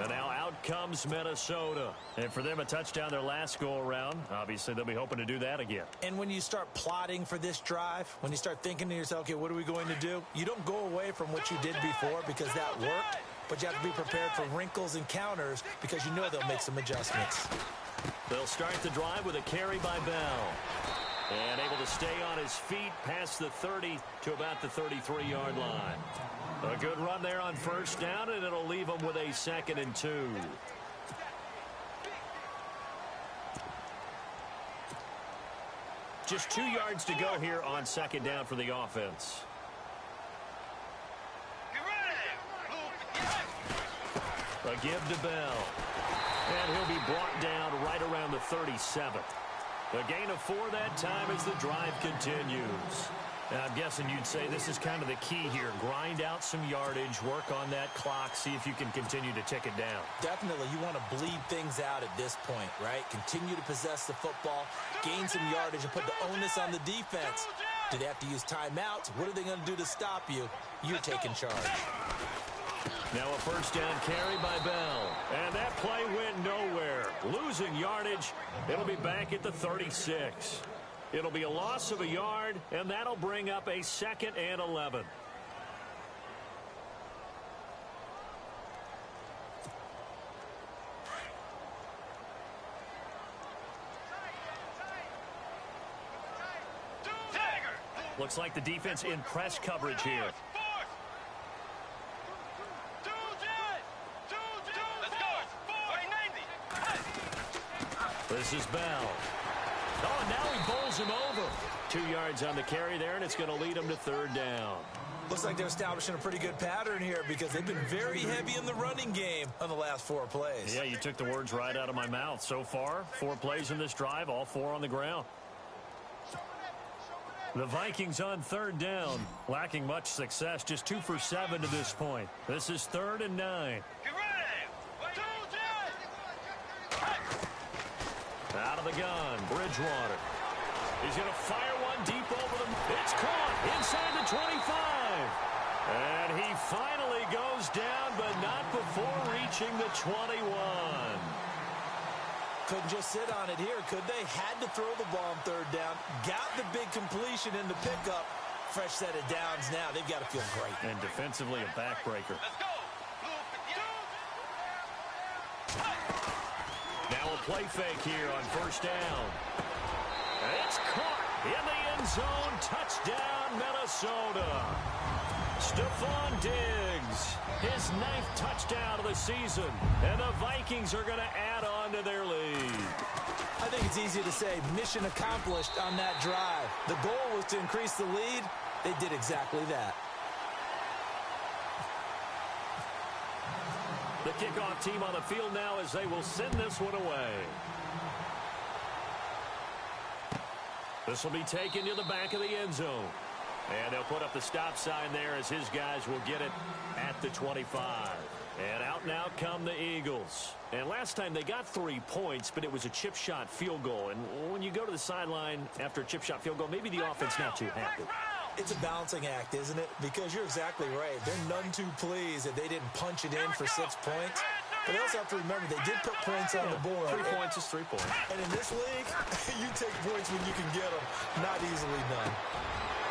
And now out comes Minnesota. And for them, a touchdown their last go-around. Obviously, they'll be hoping to do that again. And when you start plotting for this drive, when you start thinking to yourself, okay, what are we going to do? You don't go away from what you did before because that worked. But you have to be prepared for wrinkles and counters because you know they'll make some adjustments. They'll start the drive with a carry by Bell. And able to stay on his feet past the 30 to about the 33-yard line. A good run there on first down, and it'll leave them with a 2nd and 2. Just 2 yards to go here on 2nd down for the offense. A give to Bell. And he'll be brought down right around the 37. A gain of 4 that time as the drive continues. Now, I'm guessing you'd say this is kind of the key here. Grind out some yardage, work on that clock, see if you can continue to tick it down. Definitely, you want to bleed things out at this point, right? Continue to possess the football, gain some yardage, and put the onus on the defense. Do they have to use timeouts? What are they going to do to stop you? You're taking charge. Now a first down carry by Bell. And that play went nowhere. Losing yardage. It'll be back at the 36. It'll be a loss of a yard, and that'll bring up a 2nd and 11. Looks like the defense in press coverage here. This is Bell. Oh, and now he bowls him over. 2 yards on the carry there, and it's going to lead him to 3rd down. Looks like they're establishing a pretty good pattern here because they've been very heavy in the running game on the last 4 plays. Yeah, you took the words right out of my mouth. So far, 4 plays in this drive, all 4 on the ground. The Vikings on 3rd down, lacking much success, just 2 for 7 to this point. This is 3rd and 9. Out of the gun, Bridgewater. He's going to fire one deep over them. It's caught inside the 25. And he finally goes down, but not before reaching the 21. Couldn't just sit on it here, could they? Had to throw the ball on 3rd down. Got the big completion in the pickup. Fresh set of downs now. They've got to feel great. And defensively, a backbreaker. Now a play fake here on first down. And it's caught in the end zone. Touchdown, Minnesota. Stephon Diggs, his 9th touchdown of the season. And the Vikings are going to add on to their lead. I think it's easy to say mission accomplished on that drive. The goal was to increase the lead. They did exactly that. The kickoff team on the field now as they will send this one away. This will be taken to the back of the end zone. And they'll put up the stop sign there as his guys will get it at the 25. And out now come the Eagles. And last time they got 3 points, but it was a chip shot field goal. And when you go to the sideline after a chip shot field goal, maybe the offense not too happy. It's a balancing act, isn't it? Because you're exactly right. They're none too pleased that they didn't punch it in for 6 points. But they also have to remember they did put points on the board. 3 points is 3 points. And in this league, you take points when you can get them. Not easily done.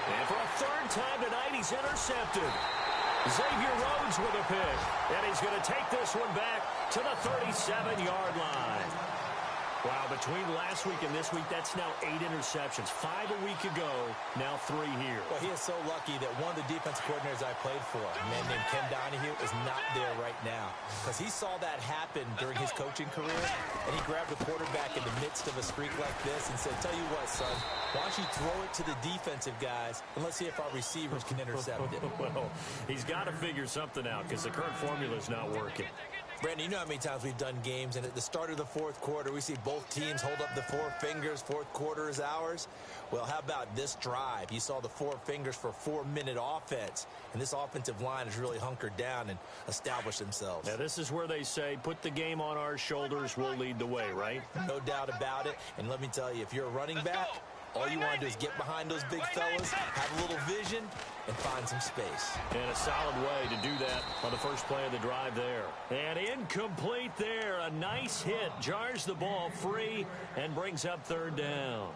And for a 3rd time tonight, he's intercepted. Xavier Rhodes with a pick. And he's going to take this one back to the 37-yard line. Wow, between last week and this week, that's now 8 interceptions. 5 a week ago, now 3 here. Well, he is so lucky that one of the defensive coordinators I played for, a man named Ken Donahue, is not there right now. Because he saw that happen during his coaching career, and he grabbed the quarterback in the midst of a streak like this and said, tell you what, son, why don't you throw it to the defensive guys, and let's see if our receivers can intercept it. Well, he's got to figure something out because the current formula is not working. Brandon, you know how many times we've done games, and at the start of the fourth quarter, we see both teams hold up the 4 fingers, fourth quarter is ours. Well, how about this drive? You saw the 4 fingers for 4-minute offense, and this offensive line has really hunkered down and established themselves. Now, this is where they say, put the game on our shoulders, we'll lead the way, right? No doubt about it, and let me tell you, if you're a running back, all you want to do is get behind those big fellas, have a little vision, and find some space. And a solid way to do that on the first play of the drive there. And incomplete there. A nice hit. Jars the ball free and brings up 3rd down.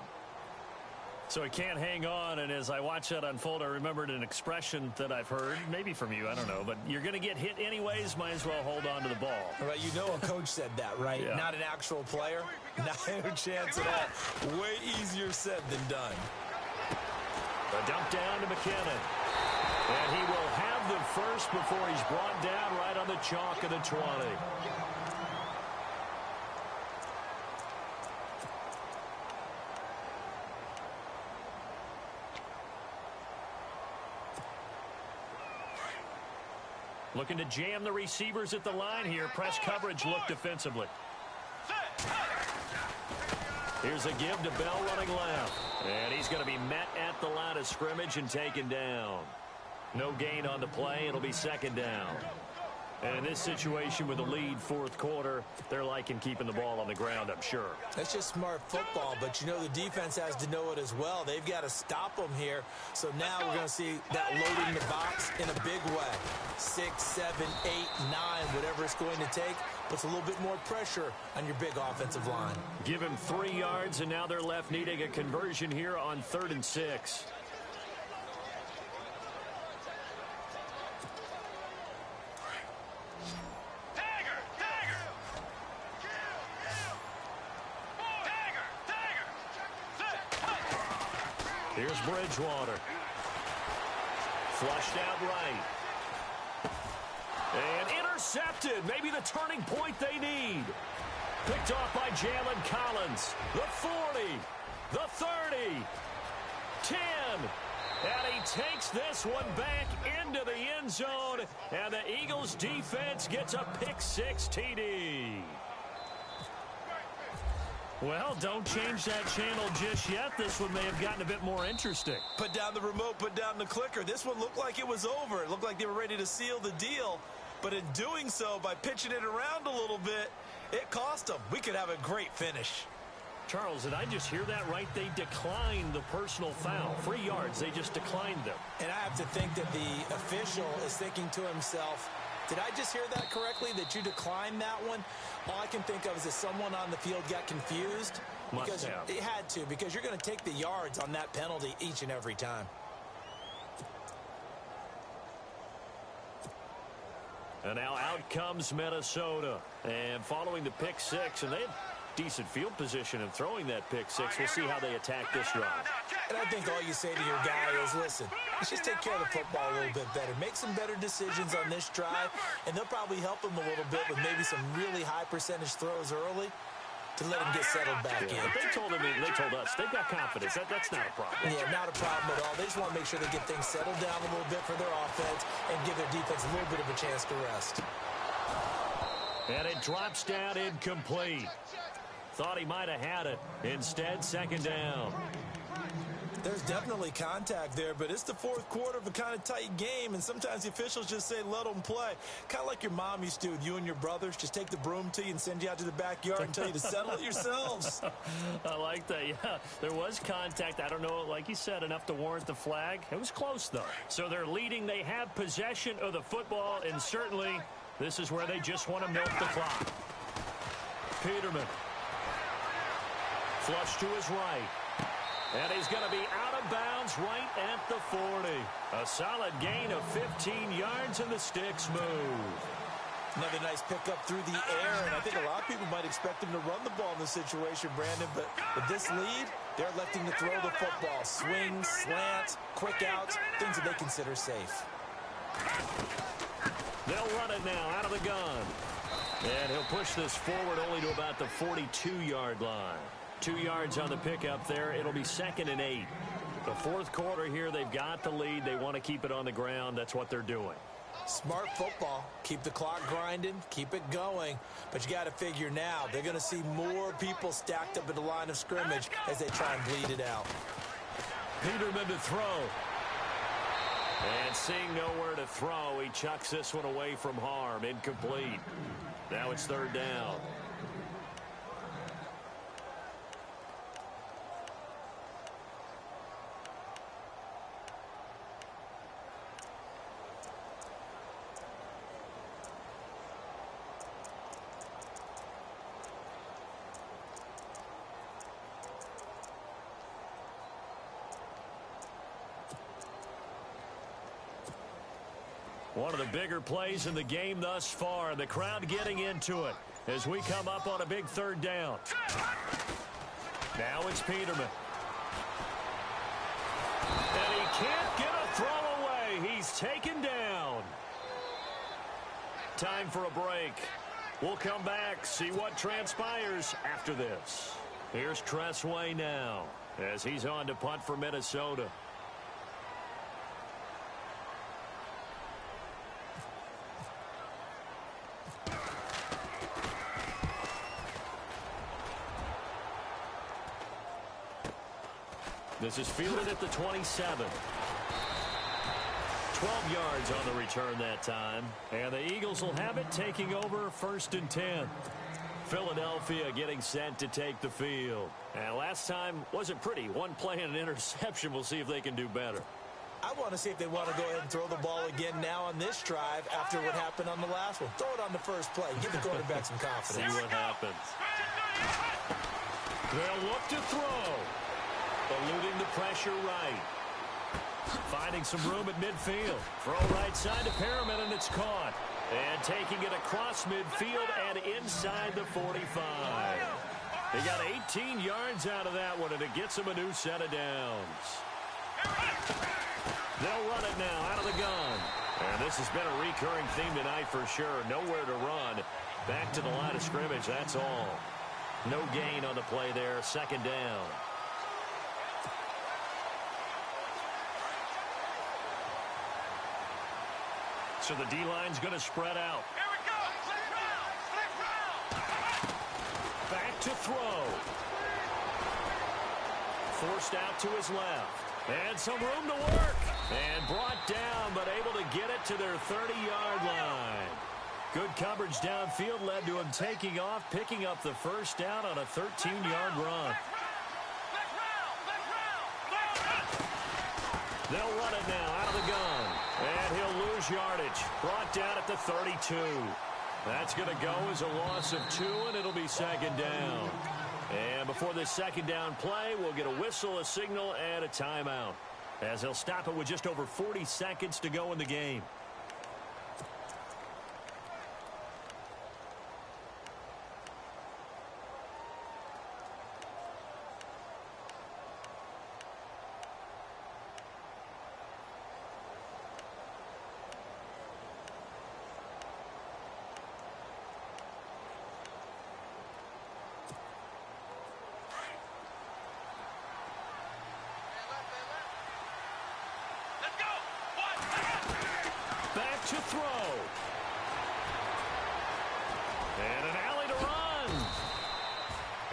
So he can't hang on, and as I watch that unfold, I remembered an expression that I've heard, maybe from you, I don't know, but you're going to get hit anyways, might as well hold on to the ball. Right, you know a coach said that, right? Yeah. Not an actual player. Not a chance at all. Way easier said than done. A dump down to McKinnon. And he will have the first before he's brought down right on the chalk of the 20. Looking to jam the receivers at the line here. Press coverage look defensively. Here's a give to Bell running left. And he's going to be met at the line of scrimmage and taken down. No gain on the play. It'll be 2nd down. And in this situation with the lead 4th quarter, they're liking keeping the ball on the ground, I'm sure. That's just smart football, but you know the defense has to know it as well. They've got to stop them here. So now we're going to see that loading the box in a big way. 6, 7, 8, 9, whatever it's going to take, puts a little bit more pressure on your big offensive line. Give him 3 yards, and now they're left needing a conversion here on 3rd and 6. Here's Bridgewater. Flushed out right. And intercepted. Maybe the turning point they need. Picked off by Jalen Collins. The 40. The 30. 10. And he takes this one back into the end zone. And the Eagles defense gets a pick-6 TD. Well, don't change that channel just yet. This one may have gotten a bit more interesting. Put down the remote, put down the clicker. This one looked like it was over. It looked like they were ready to seal the deal. But in doing so, by pitching it around a little bit, it cost them. We could have a great finish. Charles, did I just hear that right? They declined the personal foul. 3 yards, they just declined them. And I have to think that the official is thinking to himself, did I just hear that correctly, that you declined that one? All I can think of is that someone on the field got confused. Must have. It had to, because you're going to take the yards on that penalty each and every time. And now out comes Minnesota. And following the pick-6, and they had decent field position in throwing that pick-6. We'll see how they attack this drive. And I think all you say to your guy is, listen, let's just take care of the football a little bit better. Make some better decisions on this drive, and they'll probably help him a little bit with maybe some really high percentage throws early to let him get settled back in. But they told us they've got confidence. That's not a problem. Yeah, not a problem at all. They just want to make sure they get things settled down a little bit for their offense and give their defense a little bit of a chance to rest. And it drops down incomplete. Thought he might have had it. Instead, 2nd down. There's definitely contact there, but it's the 4th quarter of a kind of tight game, and sometimes the officials just say, let them play. Kind of like your mom used to do with you and your brothers. Just take the broom to you and send you out to the backyard and tell you to settle it yourselves. I like that, yeah. There was contact. I don't know, like you said, enough to warrant the flag. It was close, though. So they're leading. They have possession of the football, and certainly this is where they just want to milk the clock. Peterman. Flush to his right. And he's going to be out of bounds right at the 40. A solid gain of 15 yards, and the sticks move. Another nice pickup through the air, and I think a lot of people might expect him to run the ball in this situation, Brandon, but with this lead, they're electing to throw the football. Swings, slants, quick outs, things that they consider safe. They'll run it now out of the gun. And he'll push this forward only to about the 42-yard line. 2 yards on the pickup there. It'll be 2nd and 8. The fourth quarter here, they've got the lead. They want to keep it on the ground. That's what they're doing. Smart football. Keep the clock grinding. Keep it going. But you got to figure now, they're going to see more people stacked up at the line of scrimmage as they try and bleed it out. Peterman to throw. And seeing nowhere to throw, he chucks this one away from harm. Incomplete. Now it's 3rd down. One of the bigger plays in the game thus far. The crowd getting into it as we come up on a big 3rd down. Now it's Peterman. And he can't get a throw away. He's taken down. Time for a break. We'll come back, see what transpires after this. Here's Tressway now as he's on to punt for Minnesota. This is fielded at the 27. 12 yards on the return that time. And the Eagles will have it, taking over 1st and 10. Philadelphia getting set to take the field. And last time wasn't pretty. One play and an interception. We'll see if they can do better. I want to see if they want to go ahead and throw the ball again now on this drive after what happened on the last one. Throw it on the first play. Give the quarterback some confidence. See what happens. They'll look to throw. Eluding the pressure right. Finding some room at midfield. Throw right side to Perriman, and it's caught. And taking it across midfield and inside the 45. He got 18 yards out of that one, and it gets him a new set of downs. They'll run it now out of the gun. And this has been a recurring theme tonight for sure. Nowhere to run. Back to the line of scrimmage, that's all. No gain on the play there. 2nd down. So the D-line's going to spread out. Here we go. Split round. Back to throw. Forced out to his left. And some room to work. And brought down, but able to get it to their 30-yard line. Good coverage downfield led to him taking off, picking up the 1st down on a 13-yard run. They'll run it now out of the gun. And he'll lose yardage. Brought down at the 32. That's going to go as a loss of 2, and it'll be 2nd down. And before this 2nd down play, we'll get a whistle, a signal, and a timeout, as they'll stop it with just over 40 seconds to go in the game. To throw. And an alley to run.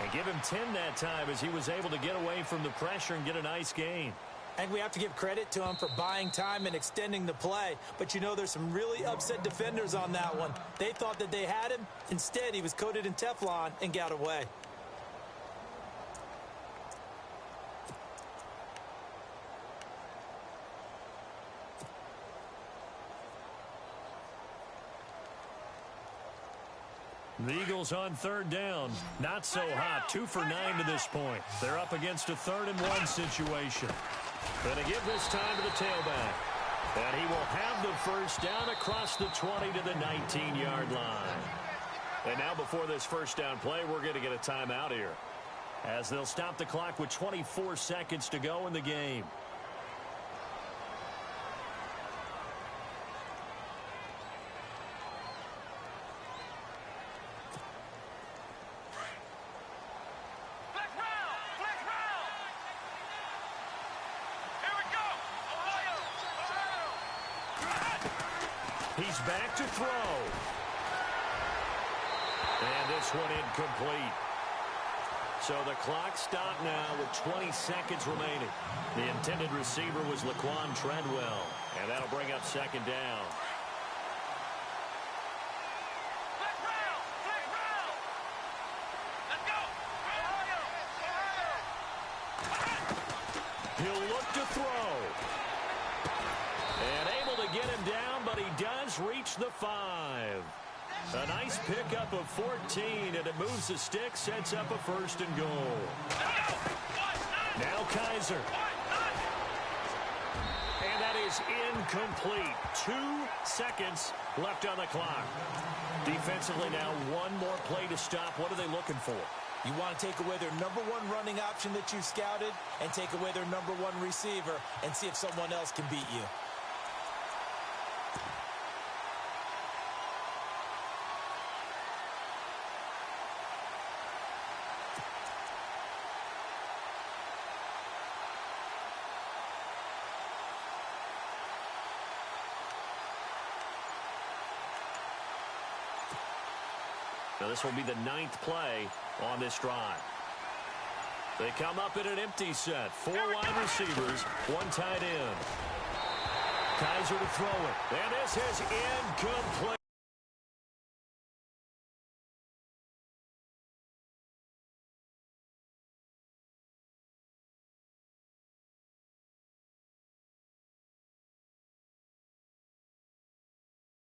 And give him 10 that time as he was able to get away from the pressure and get a nice gain. And we have to give credit to him for buying time and extending the play. But you know, there's some really upset defenders on that one. They thought that they had him. Instead, he was coated in Teflon and got away. The Eagles on 3rd down. Not so hot. 2 for 9 to this point. They're up against a 3rd and 1 situation. Gonna give this time to the tailback. And he will have the first down across the 20 to the 19-yard line. And now before this first down play, we're going to get a timeout here, as they'll stop the clock with 24 seconds to go in the game. He's back to throw. And this one incomplete. So the clock stopped now with 20 seconds remaining. The intended receiver was Laquan Treadwell. And that'll bring up second down. He'll look to throw. And able to get him down, but he does reach the 5. A nice pickup of 14, and it moves the stick, sets up a first and goal. Now Kaiser. And that is incomplete. 2 seconds left on the clock. Defensively now, one more play to stop. What are they looking for? You want to take away their number one running option that you scouted and take away their number one receiver and see if someone else can beat you. Now this will be the 9th play on this drive. They come up in an empty set. 4 wide receivers, 1 tight end. Kaiser to throw it. And this is incomplete.